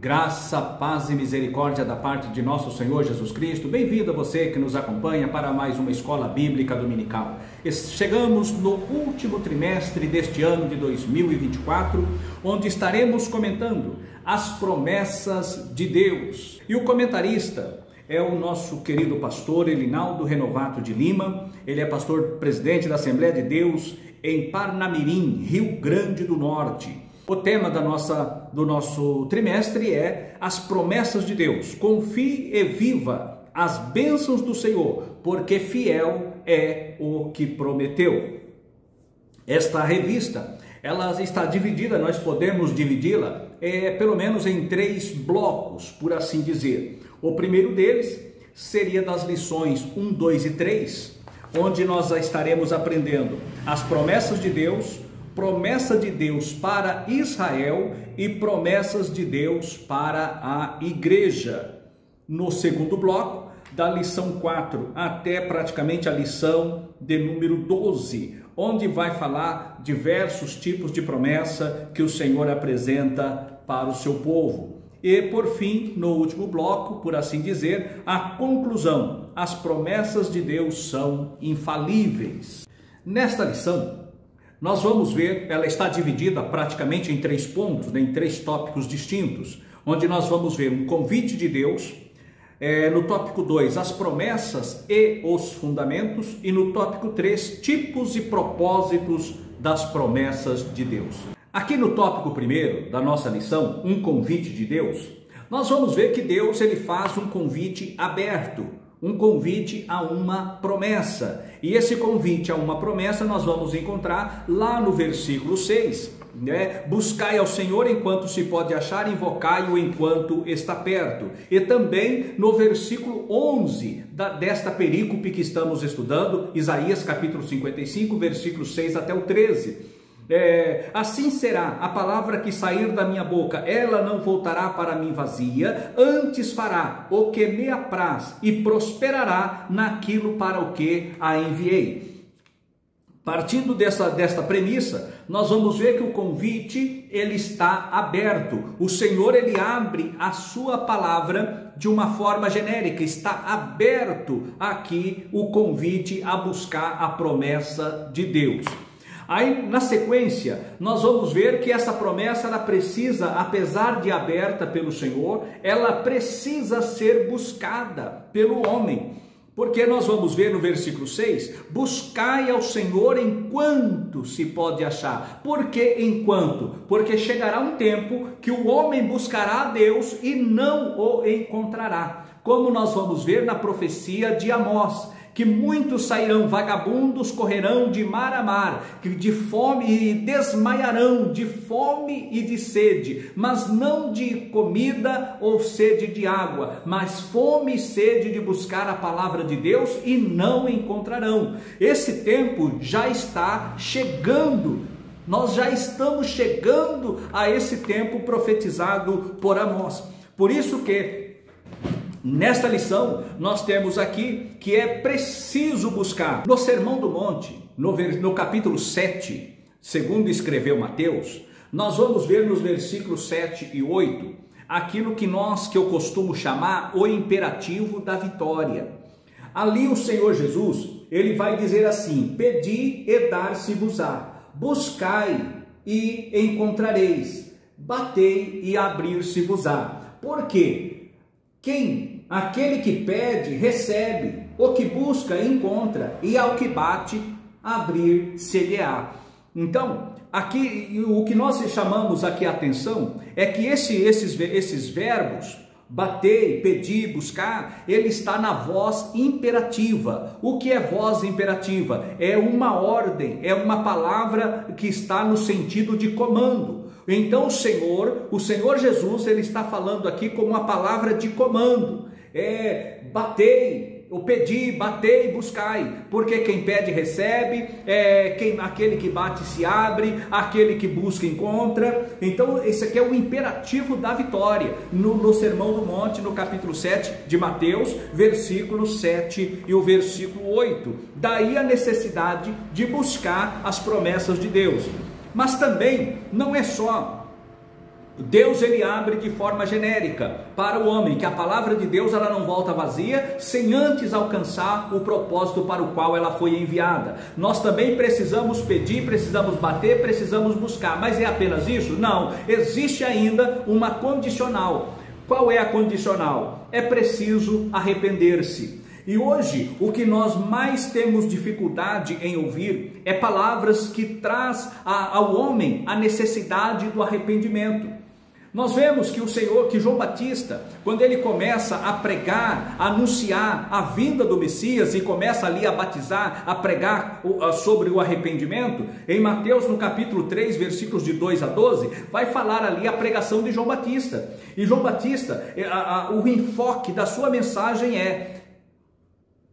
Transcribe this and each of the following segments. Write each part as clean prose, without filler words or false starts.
Graça, paz e misericórdia da parte de nosso Senhor Jesus Cristo. Bem-vindo a você que nos acompanha para mais uma escola bíblica dominical. Chegamos no último trimestre deste ano de 2024, onde estaremos comentando as promessas de Deus. E o comentarista é o nosso querido pastor Elinaldo Renovato de Lima. Ele é pastor presidente da Assembleia de Deus em Parnamirim, Rio Grande do Norte. O tema do nosso trimestre é as promessas de Deus. Confie e viva as bênçãos do Senhor, porque fiel é o que prometeu. Esta revista, ela está dividida, nós podemos dividi-la pelo menos em 3 blocos, por assim dizer. O primeiro deles seria das lições 1, 2 e 3, onde nós estaremos aprendendo as promessas de Deus, promessa de Deus para Israel e promessas de Deus para a igreja. No segundo bloco, da lição 4 até praticamente a lição de número 12, onde vai falar diversos tipos de promessa que o Senhor apresenta para o seu povo. E por fim, no último bloco, por assim dizer, a conclusão: as promessas de Deus são infalíveis. Nesta lição, nós vamos ver, ela está dividida praticamente em 3 pontos, em 3 tópicos distintos, onde nós vamos ver um convite de Deus, no tópico 2, as promessas e os fundamentos, e no tópico 3, tipos e propósitos das promessas de Deus. Aqui no tópico 1 da nossa lição, um convite de Deus, nós vamos ver que Deus ele faz um convite aberto, um convite a uma promessa. E esse convite a uma promessa nós vamos encontrar lá no versículo 6, Buscai ao Senhor enquanto se pode achar, invocai-o enquanto está perto. E também no versículo 11 desta perícope que estamos estudando, Isaías capítulo 55, versículo 6 até o 13. Assim será a palavra que sair da minha boca, ela não voltará para mim vazia, antes fará o que me apraz e prosperará naquilo para o que a enviei. Partindo desta premissa, nós vamos ver que o convite ele está aberto. O Senhor ele abre a sua palavra de uma forma genérica, está aberto aqui o convite a buscar a promessa de Deus. Aí, na sequência, nós vamos ver que essa promessa, ela precisa, apesar de aberta pelo Senhor, ela precisa ser buscada pelo homem. Porque nós vamos ver no versículo 6, buscai ao Senhor enquanto se pode achar. Por que enquanto? Porque chegará um tempo que o homem buscará a Deus e não o encontrará. Como nós vamos ver na profecia de Amós, que muitos sairão vagabundos, correrão de mar a mar, que de fome e desmaiarão de fome e de sede, mas não de comida ou sede de água, mas fome e sede de buscar a palavra de Deus e não encontrarão. Esse tempo já está chegando. Nós já estamos chegando a esse tempo profetizado por Amós. Por isso que nesta lição, nós temos aqui que é preciso buscar. No Sermão do Monte, no capítulo 7, segundo escreveu Mateus, nós vamos ver nos versículos 7 e 8, aquilo que eu costumo chamar o imperativo da vitória. Ali o Senhor Jesus, ele vai dizer assim: pedi e dar-se-vos-á, buscai e encontrareis, batei e abrir-se-vos-á. Por quê? Aquele que pede, recebe, o que busca, encontra, e ao que bate, abrir-se-lhe-á. Então, aqui, o que nós chamamos aqui a atenção é que esses verbos, bater, pedir, buscar, ele está na voz imperativa. O que é voz imperativa? É uma ordem, é uma palavra que está no sentido de comando. Então o Senhor Jesus, ele está falando aqui com uma palavra de comando. Batei, o pedi, batei, buscai, porque quem pede recebe, aquele que bate se abre, aquele que busca encontra. Então esse aqui é o imperativo da vitória, no Sermão do Monte, no capítulo 7 de Mateus, versículo 7 e o versículo 8. Daí a necessidade de buscar as promessas de Deus. Mas também não é só Deus ele abre de forma genérica para o homem, que a palavra de Deus ela não volta vazia sem antes alcançar o propósito para o qual ela foi enviada. Nós também precisamos pedir, precisamos bater, precisamos buscar, mas é apenas isso? Não, existe ainda uma condicional. Qual é a condicional? É preciso arrepender-se. E hoje, o que nós mais temos dificuldade em ouvir é palavras que traz ao homem a necessidade do arrependimento. Nós vemos que que João Batista, quando ele começa a pregar, a anunciar a vinda do Messias e começa ali a batizar, a pregar sobre o arrependimento, em Mateus no capítulo 3, versículos de 2 a 12, vai falar ali a pregação de João Batista. E João Batista, o enfoque da sua mensagem é: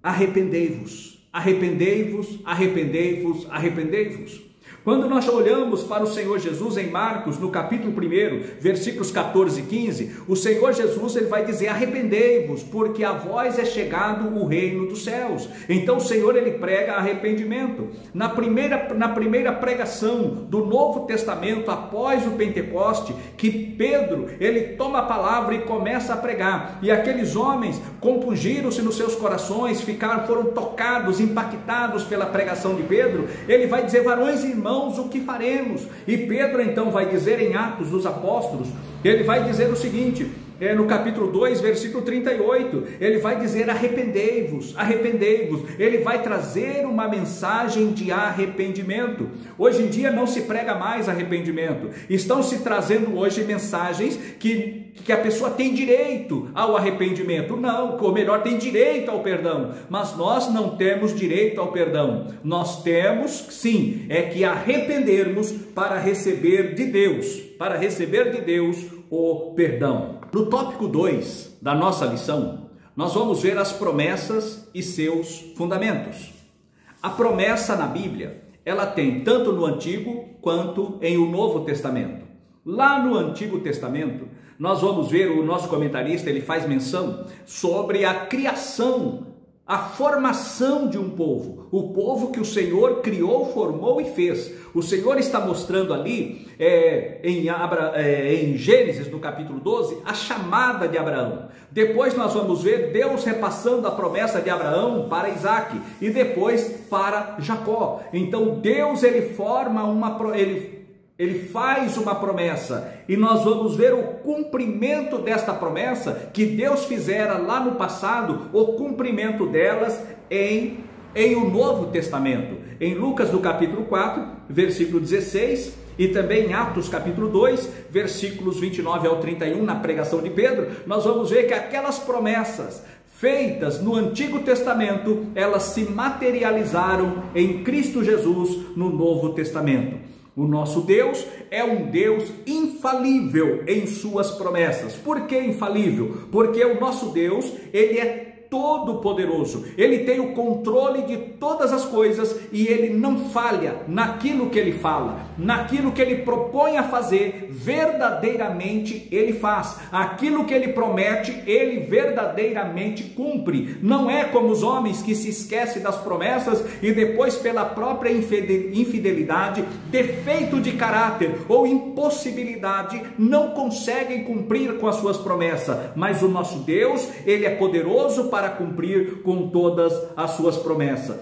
arrependei-vos, arrependei-vos, arrependei-vos, arrependei-vos. Quando nós olhamos para o Senhor Jesus em Marcos, no capítulo 1, versículos 14 e 15, o Senhor Jesus ele vai dizer: arrependei-vos, porque a vós é chegado o reino dos céus. Então o Senhor ele prega arrependimento. Na primeira pregação do Novo Testamento, após o Pentecoste, que Pedro ele toma a palavra e começa a pregar, e aqueles homens compungiram-se nos seus corações, foram tocados, impactados pela pregação de Pedro. Ele vai dizer: varões e irmãos, o que faremos? E Pedro então vai dizer em Atos dos Apóstolos, ele vai dizer o seguinte, no capítulo 2, versículo 38, ele vai dizer: arrependei-vos, arrependei-vos. Ele vai trazer uma mensagem de arrependimento. Hoje em dia não se prega mais arrependimento, estão se trazendo hoje mensagens que a pessoa tem direito ao arrependimento. Não, ou melhor, tem direito ao perdão, mas nós não temos direito ao perdão. Nós temos sim, é que arrependermos para receber de Deus o perdão. No tópico 2 da nossa lição, nós vamos ver as promessas e seus fundamentos. A promessa na Bíblia, ela tem tanto no Antigo quanto em o Novo Testamento. Lá no Antigo Testamento, nós vamos ver, o nosso comentarista ele faz menção sobre a criação, a formação de um povo, o povo que o Senhor criou, formou e fez. O Senhor está mostrando ali, em Gênesis, no capítulo 12, a chamada de Abraão. Depois nós vamos ver Deus repassando a promessa de Abraão para Isaac e depois para Jacó. Então Deus ele faz uma promessa e nós vamos ver o cumprimento desta promessa que Deus fizera lá no passado, o cumprimento delas em o Novo Testamento. Em Lucas no capítulo 4, versículo 16 e também em Atos capítulo 2, versículos 29 ao 31, na pregação de Pedro, nós vamos ver que aquelas promessas feitas no Antigo Testamento, elas se materializaram em Cristo Jesus no Novo Testamento. O nosso Deus é um Deus infalível em suas promessas. Por que infalível? Porque o nosso Deus, ele é todo-poderoso, ele tem o controle de todas as coisas e ele não falha naquilo que ele fala, naquilo que ele propõe a fazer, verdadeiramente ele faz. Aquilo que ele promete, ele verdadeiramente cumpre. Não é como os homens que se esquecem das promessas e depois, pela própria infidelidade, defeito de caráter ou impossibilidade, não conseguem cumprir com as suas promessas. Mas o nosso Deus, ele é poderoso para cumprir com todas as suas promessas.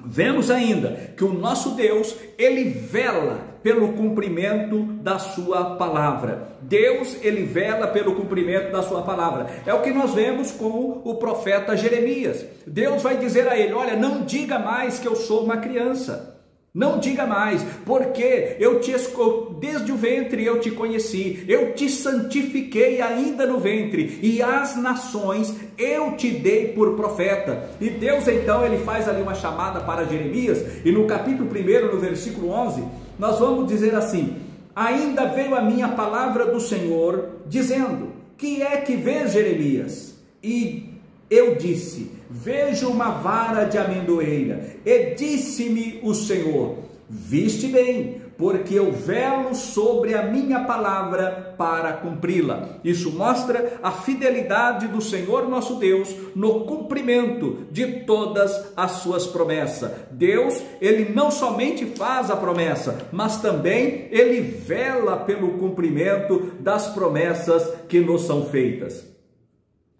Vemos ainda que o nosso Deus, ele vela pelo cumprimento da sua palavra. Deus, ele vela pelo cumprimento da sua palavra. É o que nós vemos com o profeta Jeremias. Deus vai dizer a ele: olha, não diga mais que eu sou uma criança. Não diga mais, porque desde o ventre eu te conheci, eu te santifiquei ainda no ventre, e as nações eu te dei por profeta. E Deus então, ele faz ali uma chamada para Jeremias, e no capítulo 1, no versículo 11, nós vamos dizer assim: ainda veio a minha palavra do Senhor, dizendo: que é que vês, Jeremias? E eu disse: vejo uma vara de amendoeira. E disse-me o Senhor: viste bem, porque eu velo sobre a minha palavra para cumpri-la. Isso mostra a fidelidade do Senhor nosso Deus no cumprimento de todas as suas promessas. Deus, ele não somente faz a promessa, mas também ele vela pelo cumprimento das promessas que nos são feitas.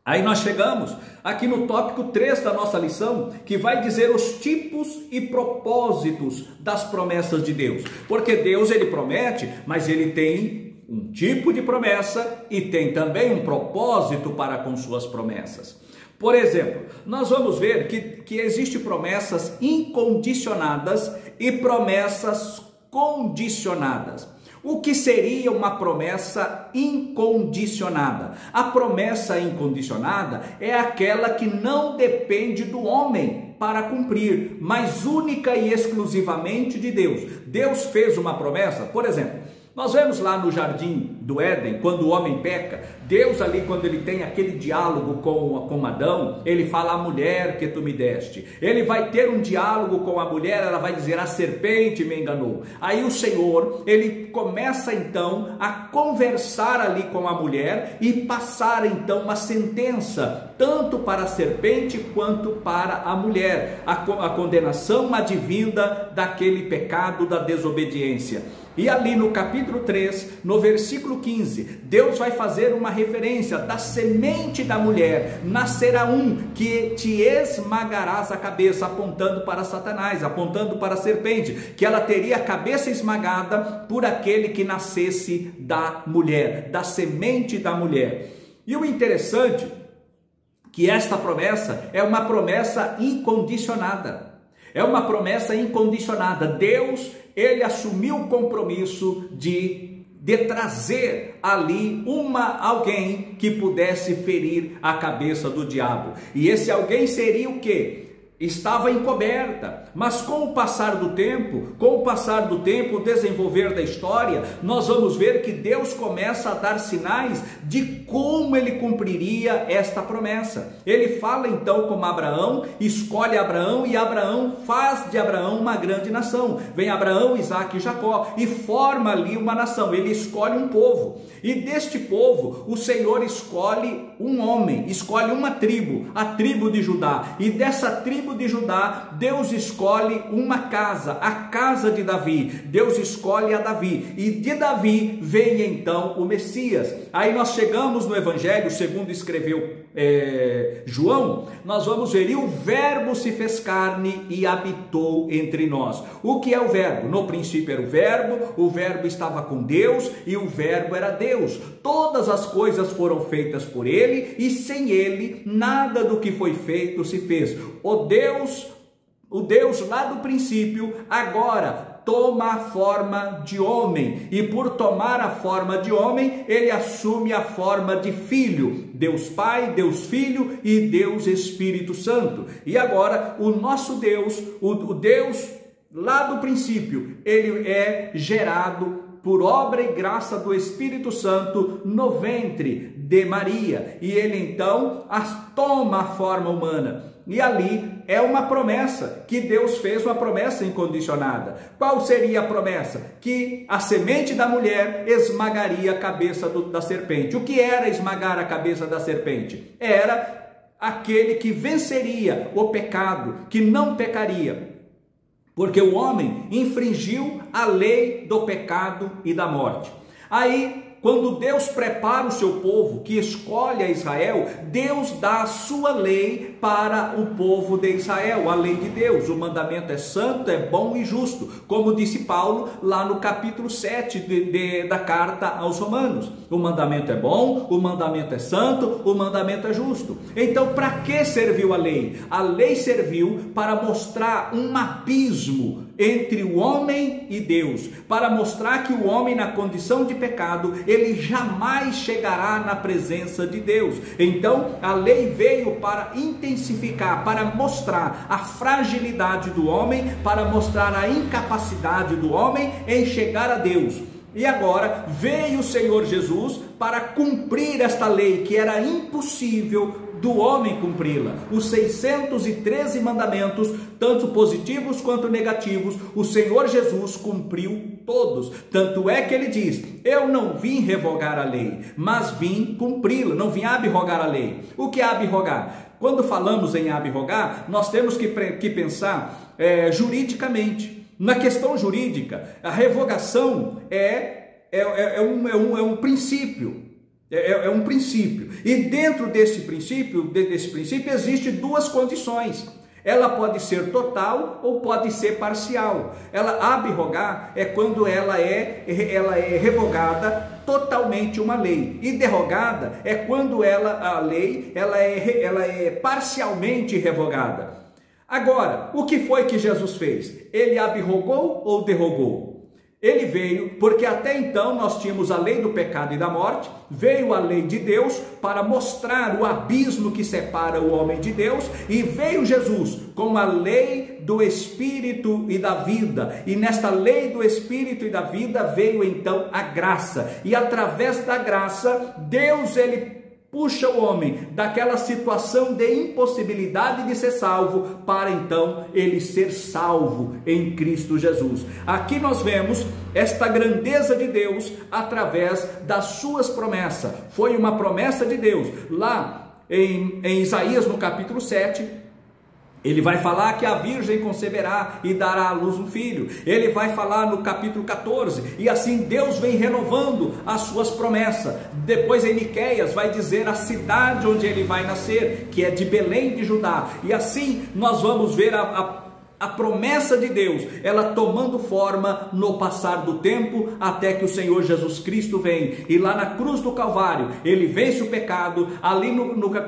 Aí nós chegamos aqui no tópico 3 da nossa lição, que vai dizer os tipos e propósitos das promessas de Deus. Porque Deus, ele promete, mas ele tem um tipo de promessa e tem também um propósito para com suas promessas. Por exemplo, nós vamos ver que existem promessas incondicionadas e promessas condicionadas. O que seria uma promessa incondicionada? A promessa incondicionada é aquela que não depende do homem para cumprir, mas única e exclusivamente de Deus. Deus fez uma promessa, por exemplo, nós vemos lá no jardim do Éden, quando o homem peca, Deus ali, quando ele tem aquele diálogo com Adão, ele fala: a mulher que tu me deste. Ele vai ter um diálogo com a mulher, ela vai dizer: a serpente me enganou. Aí o Senhor, ele começa então a conversar ali com a mulher e passar então uma sentença, tanto para a serpente quanto para a mulher, a condenação advinda daquele pecado da desobediência. E ali no capítulo 3, no versículo 15, Deus vai fazer uma referência: da semente da mulher nascerá um que te esmagarás a cabeça, apontando para Satanás, apontando para a serpente, que ela teria a cabeça esmagada por aquele que nascesse da mulher, da semente da mulher. E o interessante que esta promessa é uma promessa incondicionada. É uma promessa incondicionada. Deus, ele assumiu o compromisso de trazer ali alguém que pudesse ferir a cabeça do diabo. E esse alguém seria o quê? Estava encoberta, mas com o passar do tempo, o desenvolver da história, nós vamos ver que Deus começa a dar sinais de como ele cumpriria esta promessa. Ele fala então com Abraão, escolhe Abraão e Abraão faz de Abraão uma grande nação. Vem Abraão, Isaque e Jacó e forma ali uma nação. Ele escolhe um povo e deste povo o Senhor escolhe um homem, escolhe uma tribo, a tribo de Judá, e dessa tribo de Judá, Deus escolhe uma casa, a casa de Davi. Deus escolhe a Davi, e de Davi vem então o Messias. Aí nós chegamos no Evangelho, segundo escreveu João, nós vamos ver: e o verbo se fez carne e habitou entre nós. O que é o verbo? No princípio era o verbo estava com Deus e o verbo era Deus. Todas as coisas foram feitas por ele e sem ele nada do que foi feito se fez. O Deus lá do princípio agora toma a forma de homem, e por tomar a forma de homem, ele assume a forma de filho. Deus Pai, Deus Filho e Deus Espírito Santo. E agora o nosso Deus, o Deus lá do princípio, ele é gerado por obra e graça do Espírito Santo no ventre de Maria, e ele então toma a forma humana. E ali é uma promessa que Deus fez, uma promessa incondicionada. Qual seria a promessa? Que a semente da mulher esmagaria a cabeça da serpente. O que era esmagar a cabeça da serpente? Era aquele que venceria o pecado, que não pecaria. Porque o homem infringiu a lei do pecado e da morte. Aí, quando Deus prepara o seu povo, que escolhe a Israel, Deus dá a sua lei para o povo de Israel, a lei de Deus. O mandamento é santo, é bom e justo, como disse Paulo lá no capítulo 7 da carta aos Romanos. O mandamento é bom, o mandamento é santo, o mandamento é justo. Então, para que serviu a lei? A lei serviu para mostrar um abismo entre o homem e Deus, para mostrar que o homem, na condição de pecado, ele jamais chegará na presença de Deus. Então a lei veio para intensificar, para mostrar a fragilidade do homem, para mostrar a incapacidade do homem em chegar a Deus. E agora veio o Senhor Jesus para cumprir esta lei que era impossível do homem cumpri-la. Os 613 mandamentos, tanto positivos quanto negativos, o Senhor Jesus cumpriu todos. Tanto é que ele diz: eu não vim revogar a lei, mas vim cumpri-la. Não vim abrogar a lei. O que é abrogar? Quando falamos em abrogar, nós temos que pensar juridicamente. Na questão jurídica, a revogação é um princípio. É um princípio. E dentro desse princípio existem duas condições. Ela pode ser total ou pode ser parcial. Abrogar é quando ela é revogada totalmente uma lei. E derrogada é quando a lei é parcialmente revogada. Agora, o que foi que Jesus fez? Ele abrogou ou derrogou? Ele veio, porque até então nós tínhamos a lei do pecado e da morte, veio a lei de Deus para mostrar o abismo que separa o homem de Deus, e veio Jesus com a lei do Espírito e da vida, e nesta lei do Espírito e da vida veio então a graça, e através da graça, Deus ele puxa o homem daquela situação de impossibilidade de ser salvo, para então ele ser salvo em Cristo Jesus. Aqui nós vemos esta grandeza de Deus através das suas promessas. Foi uma promessa de Deus. Lá em Isaías, no capítulo 7, ele vai falar que a virgem conceberá e dará à luz um filho. Ele vai falar no capítulo 14, e assim Deus vem renovando as suas promessas. Depois em Miqueias vai dizer a cidade onde ele vai nascer, que é de Belém de Judá. E assim nós vamos ver a promessa de Deus, ela tomando forma no passar do tempo, até que o Senhor Jesus Cristo vem, e lá na cruz do Calvário, ele vence o pecado, ali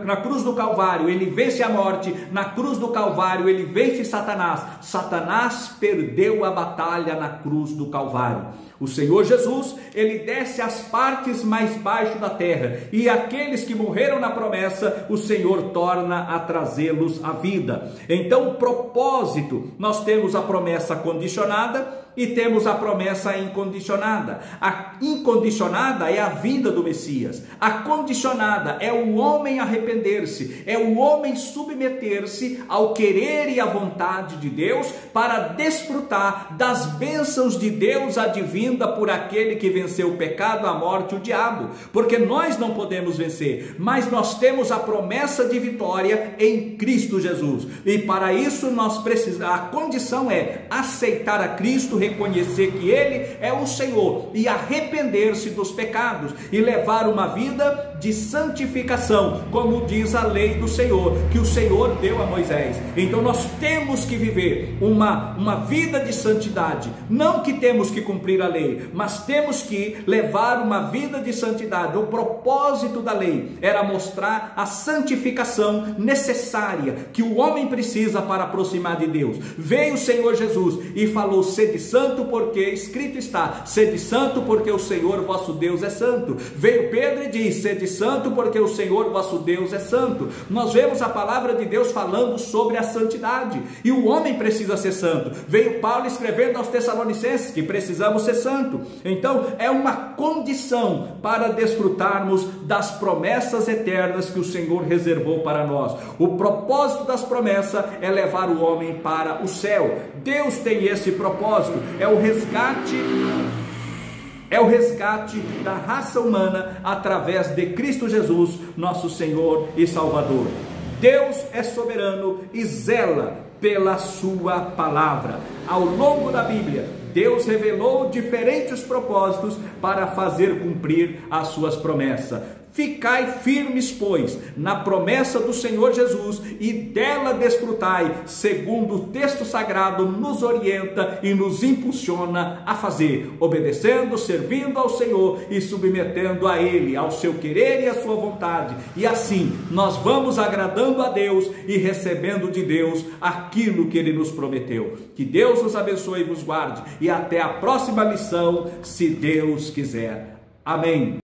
na cruz do Calvário, ele vence a morte, na cruz do Calvário, ele vence Satanás. Satanás perdeu a batalha na cruz do Calvário. O Senhor Jesus, ele desce às partes mais baixas da terra, e aqueles que morreram na promessa, o Senhor torna a trazê-los à vida. Então, o propósito, nós temos a promessa condicionada e temos a promessa incondicionada. A incondicionada é a vinda do Messias. A condicionada é o homem arrepender-se, é o homem submeter-se ao querer e à vontade de Deus para desfrutar das bênçãos de Deus advinda por aquele que venceu o pecado, a morte e o diabo. Porque nós não podemos vencer, mas nós temos a promessa de vitória em Cristo Jesus. E para isso nós precisamos, a condição é aceitar a Cristo, reconhecer que Ele é o Senhor e arrepender-se dos pecados e levar uma vida de santificação, como diz a lei do Senhor, que o Senhor deu a Moisés. Então nós temos que viver uma vida de santidade, não que temos que cumprir a lei, mas temos que levar uma vida de santidade. O propósito da lei era mostrar a santificação necessária que o homem precisa para aproximar de Deus. Veio o Senhor Jesus e falou: sede santo, porque escrito está, sede santo, porque o Senhor vosso Deus é santo. Veio Pedro e disse: sede santo, porque o Senhor vosso Deus é santo. Nós vemos a palavra de Deus falando sobre a santidade, e o homem precisa ser santo. Veio Paulo escrevendo aos Tessalonicenses que precisamos ser santo. Então é uma condição para desfrutarmos das promessas eternas que o Senhor reservou para nós. O propósito das promessas é levar o homem para o céu. Deus tem esse propósito, é o resgate da raça humana através de Cristo Jesus, nosso Senhor e Salvador. Deus é soberano e zela pela sua palavra. Ao longo da Bíblia, Deus revelou diferentes propósitos para fazer cumprir as suas promessas. Ficai firmes, pois, na promessa do Senhor Jesus, e dela desfrutai, segundo o texto sagrado nos orienta e nos impulsiona a fazer, obedecendo, servindo ao Senhor e submetendo a Ele, ao seu querer e à sua vontade. E assim, nós vamos agradando a Deus e recebendo de Deus aquilo que Ele nos prometeu. Que Deus nos abençoe e nos guarde, e até a próxima lição, se Deus quiser. Amém.